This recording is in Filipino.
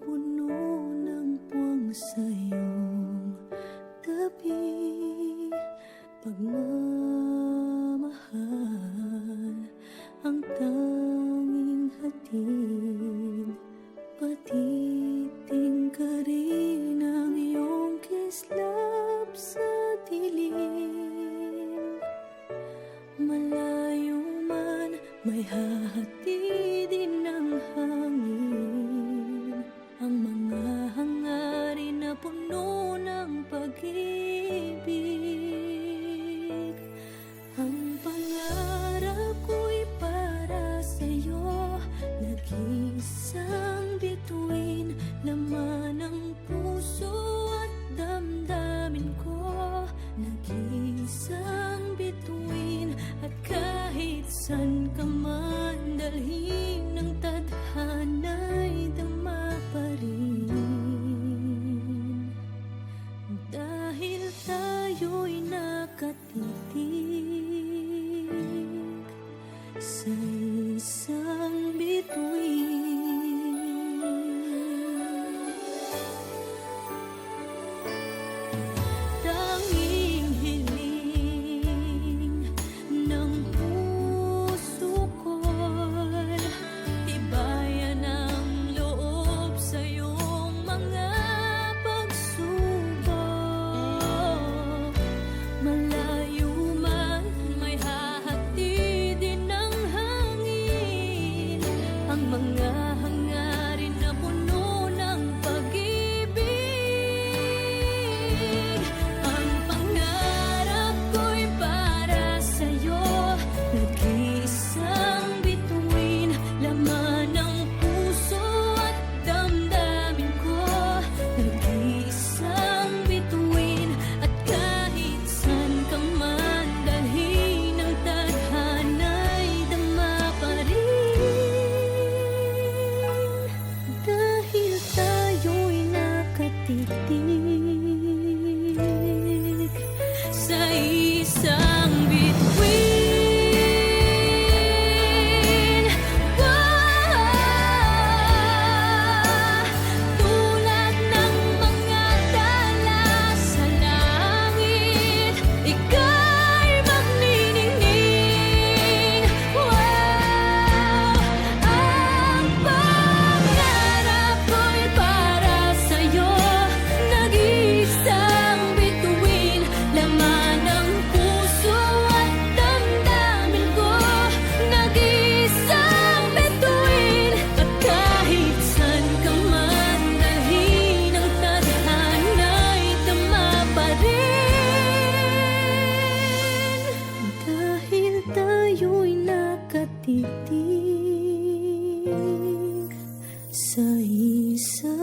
puno ng puwang sa iyong tabi. Pagmamahal ang tanging hatid, patiting ka rin ang iyong kislap sa dilim. Malayo man, may hahatidin ng hangin, ang mga hangarin na puno ng pag-ibig. Ang pangarap ko'y para sa'yo, nag-iisang bituin, laman ng puso at damdamin ko. Nag-iisang bituin, at kahit san ka man dalhin ng tadhana'y dama pa rin. Dahil tayo'y nakatitig sa isang bituin. Tanging hiling ng puso ko'y tibayan ang loob sa iyong mga pagsubok. Malayo man, may hahatidin ng hangin, ang mga hangarin na puno ng pag-ibig. Ang pangarap ko'y para sa'yo, nag-iisang bituin, laman ng puso at damdamin ko. Nag-iisang bituin, at kahit san ka man dalhin ng tadhana'y dama pa rin. Dahil tayo'y nakatitig sa isang bituin. Tulad ng mga tala sa langit, ika'y magniningning. Ang pangarap ko'y para sa'yo, nag-iisang bituin, laman ng puso at damdamin ko. Nag-iisang bituin, at kahit san ka man dalhin ng tadhana'y dama pa rin. Dahil tayo'y nakatitig sa isa